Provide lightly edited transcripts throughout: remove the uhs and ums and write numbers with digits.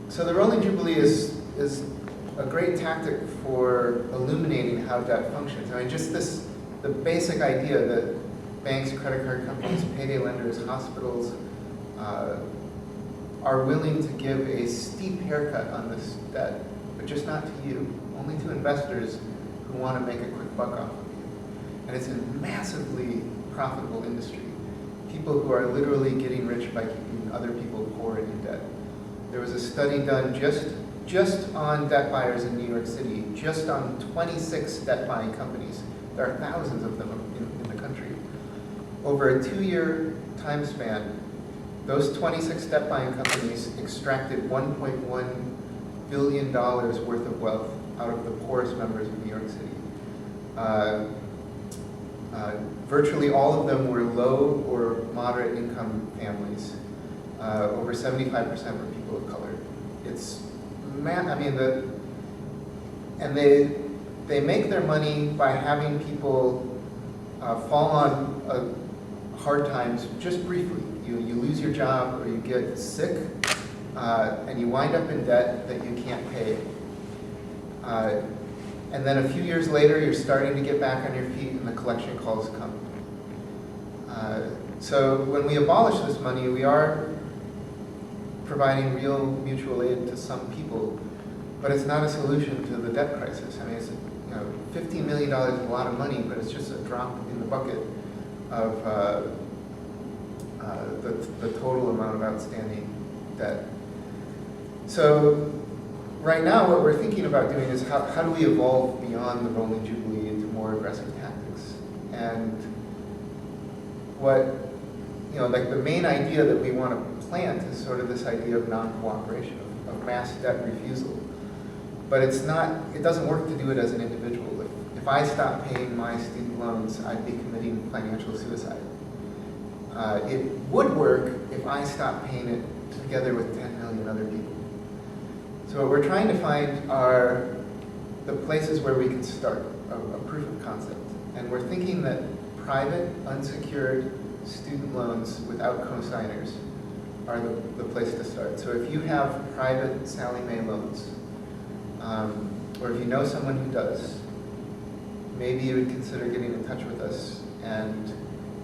So the Rolling Jubilee is a great tactic for illuminating how debt functions. I mean, just the basic idea that banks, credit card companies, payday lenders, hospitals are willing to give a steep haircut on this debt, but just not to you, only to investors who want to make a quick buck off of you. And it's a massively profitable industry. People who are literally getting rich by keeping other people poor and in debt. There was a study done just on debt buyers in New York City, just on 26 debt buying companies. There are thousands of them in the country. Over a 2-year time span, those 26 debt buying companies extracted $1.1 billion worth of wealth out of the poorest members of New York City. Virtually all of them were low or moderate income families. Over 75% were people of color. It's, I mean, and they make their money by having people fall on hard times just briefly. You lose your job or you get sick and you wind up in debt that you can't pay. And then a few years later, you're starting to get back on your feet and the collection calls come. So when we abolish this money, we are providing real mutual aid to some people, but it's not a solution to the debt crisis. I mean, it's, $15 million is a lot of money, but it's just a drop in the bucket of the total amount of outstanding debt. So right now, what we're thinking about doing is how do we evolve beyond the Rolling Jubilee into more aggressive tactics? And what, like the main idea that we want to plant is sort of this idea of non-cooperation, of mass debt refusal. But it's not, it doesn't work to do it as an individual. If I stop paying my student loans, I'd be committing financial suicide. It would work if I stopped paying it together with 10 million other people. So what we're trying to find are the places where we can start a proof of concept. And we're thinking that private, unsecured student loans without consigners are the place to start. So if you have private Sallie Mae loans, or if you know someone who does, maybe you would consider getting in touch with us. And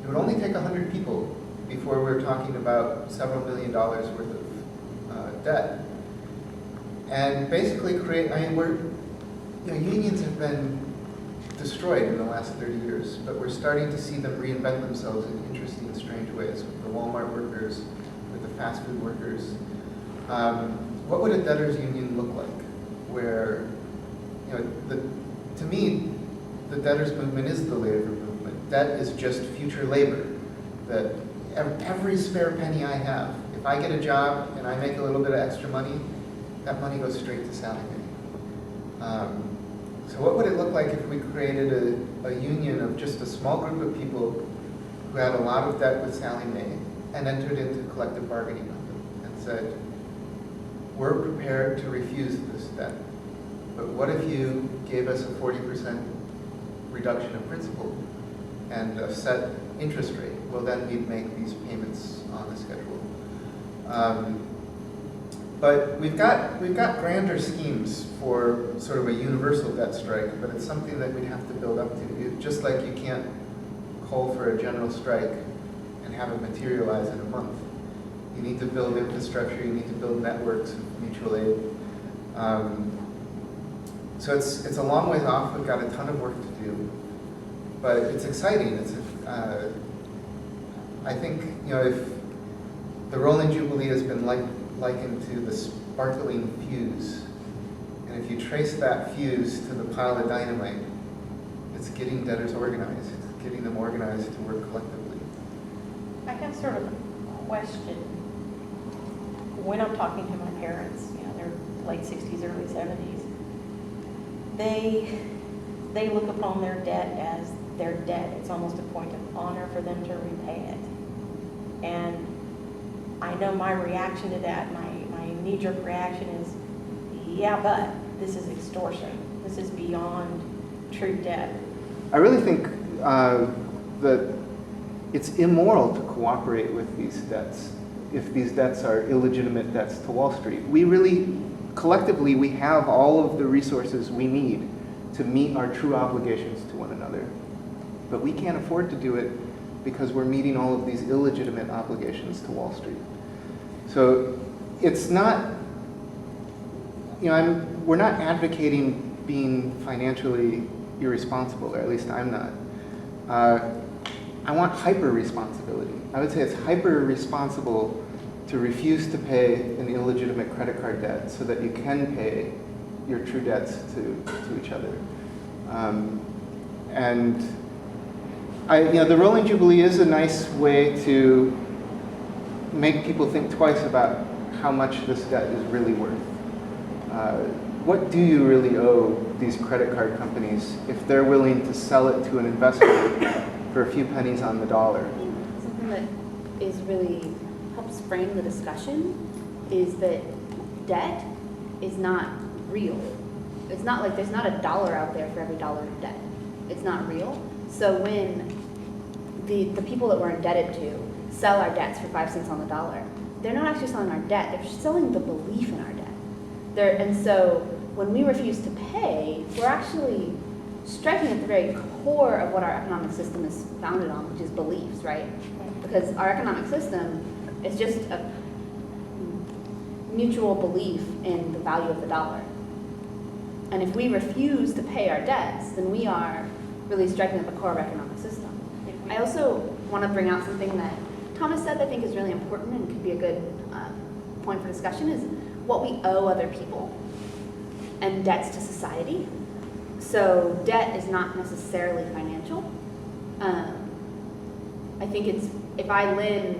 it would only take 100 people before we're talking about several $1 million worth of debt. And basically create, I mean, unions have been destroyed in the last 30 years, but we're starting to see them reinvent themselves in interesting, strange ways with the Walmart workers, with the fast food workers. What would a debtors union look like? Where, to me, the debtors movement is the labor movement. Debt is just future labor. That every spare penny I have, if I get a job and I make a little bit of extra money, that money goes straight to Sallie Mae. So what would it look like if we created a union of just a small group of people who had a lot of debt with Sallie Mae and entered into collective bargaining with them and said, we're prepared to refuse this debt, but what if you gave us a 40% reduction of principal and a set interest rate? Well, then we'd make these payments on the schedule. But we've got grander schemes for sort of a universal debt strike, but it's something that we'd have to build up to. Just like you can't call for a general strike and have it materialize in a month. You need to build infrastructure, you need to build networks of mutual aid. So it's a long ways off, we've got a ton of work to do, but it's exciting. I think, if the Rolling Jubilee has been likened to the sparkling fuse, and if you trace that fuse to the pile of dynamite, it's getting debtors organized, it's getting them organized to work collectively. I have sort of a question. When I'm talking to my parents, they're late 60s, early 70s, they look upon their debt as their debt. It's almost a point of honor for them to repay it. And I know my reaction to that, my knee-jerk reaction is, yeah, but this is extortion. This is beyond true debt. I really think that it's immoral to cooperate with these debts. if these debts are illegitimate debts to Wall Street. We really, collectively, we have all of the resources we need to meet our true obligations to one another. But we can't afford to do it because we're meeting all of these illegitimate obligations to Wall Street. So it's not, we're not advocating being financially irresponsible, or at least I'm not. I want hyper-responsibility. I would say it's hyper-responsible to refuse to pay an illegitimate credit card debt so that you can pay your true debts to each other. The Rolling Jubilee is a nice way to make people think twice about how much this debt is really worth. What do you really owe these credit card companies if they're willing to sell it to an investor for a few pennies on the dollar? Something that is really helps frame the discussion is that debt is not real. It's not like there's not a dollar out there for every dollar of debt. It's not real. So when the people that we're indebted to sell our debts for 5 cents on the dollar, they're not actually selling our debt, they're selling the belief in our debt. And so when we refuse to pay, we're actually striking at the very core of what our economic system is founded on, which is beliefs, right? Because our economic system is just a mutual belief in the value of the dollar. And if we refuse to pay our debts, then we are really striking at the core of our economic system. I also want to bring out something that Thomas said that I think is really important and could be a good point for discussion is what we owe other people and debts to society. So debt is not necessarily financial. I think it's, if I lend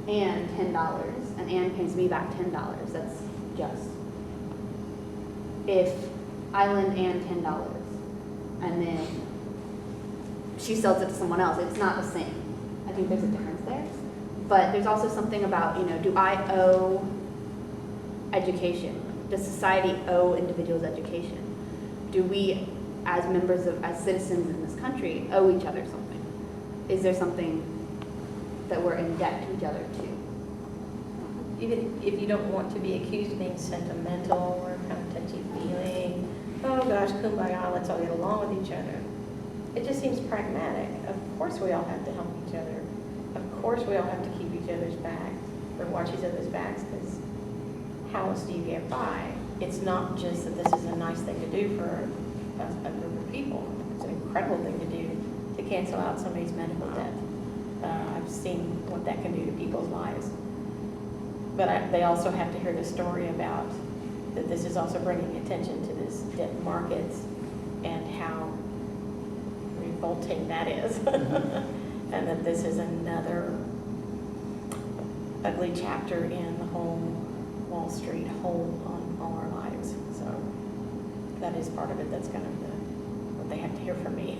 Ann $10 and Ann pays me back $10, that's just. If I lend Ann $10 and then she sells it to someone else, it's not the same. I think there's a difference there. But there's also something about, do I owe education? Does society owe individuals education? Do we, as citizens in this country, owe each other something? Is there something that we're in debt to each other to? Even if you don't want to be accused of being sentimental or kind of touchy-feeling, oh gosh, kumbaya, let's all get along with each other. It just seems pragmatic. Of course we all have to help each other. Of course we all have to keep each other's back or watch each other's backs, because how else do you get by? It's not just that this is a nice thing to do for a group of people. It's an incredible thing to do to cancel out somebody's medical debt. I've seen what that can do to people's lives. But they also have to hear the story about that this is also bringing attention to this debt market and how revolting that is. And that this is another ugly chapter in the whole Wall Street hole on all our lives. So that is part of it. That's kind of what they have to hear from me.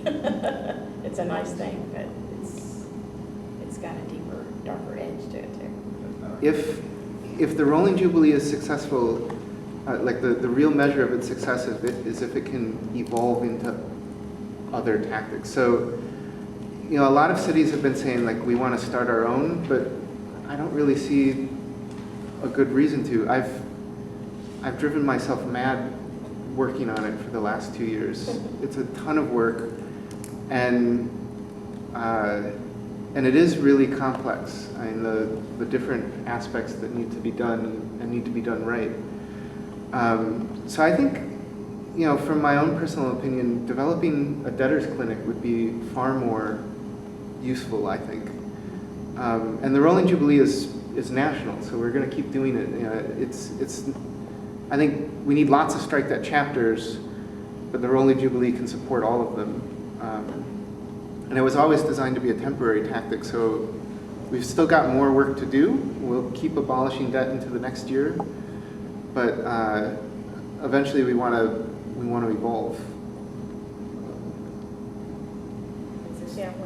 It's a nice thing, but it's got a deeper, darker edge to it too. If the Rolling Jubilee is successful, like the real measure of its success is if it can evolve into other tactics. So, a lot of cities have been saying like we want to start our own, but I don't really see a good reason to. I've driven myself mad working on it for the last 2 years. It's a ton of work, and it is really complex. I mean, the different aspects that need to be done and need to be done right. So I think, from my own personal opinion, developing a debtor's clinic would be far more useful, I think. And the Rolling Jubilee is national, so we're going to keep doing it. I think we need lots of strike debt chapters, but the Rolling Jubilee can support all of them. And it was always designed to be a temporary tactic, so we've still got more work to do. We'll keep abolishing debt into the next year, but eventually we want to evolve.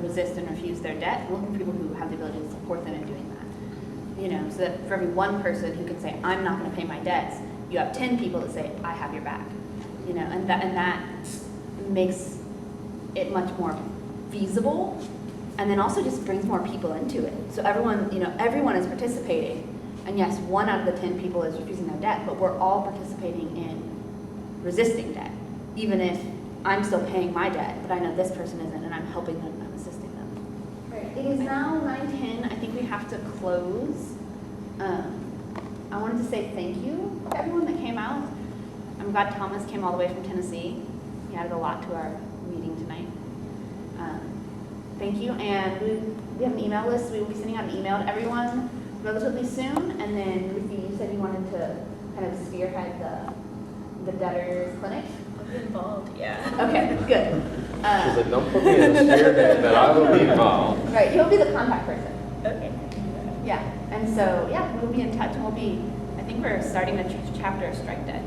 Resist and refuse their debt, looking for people who have the ability to support them in doing that. So that for every one person who can say, I'm not going to pay my debts, you have 10 people that say, I have your back. And that makes it much more feasible And then also just brings more people into it. So everyone, everyone is participating. And yes, 1 out of the 10 people is refusing their debt, but we're all participating in resisting debt. Even if I'm still paying my debt, but I know this person isn't, and I'm helping them and I'm assisting them. Right. It is now 9:10. I think we have to close. I wanted to say thank you to everyone that came out. I'm glad Thomas came all the way from Tennessee. He added a lot to our meeting tonight. Thank you, and we have an email list. We will be sending out an email to everyone relatively soon, and then Ruthie, you said you wanted to kind of spearhead the debtors clinic. I'll be involved, yeah. Okay, good. She said, don't put me in the spearhead, but I will be involved. Right, you'll be the contact person. Okay. Yeah, and so, yeah, we'll be in touch, and I think we're starting a chapter of Strike Debt.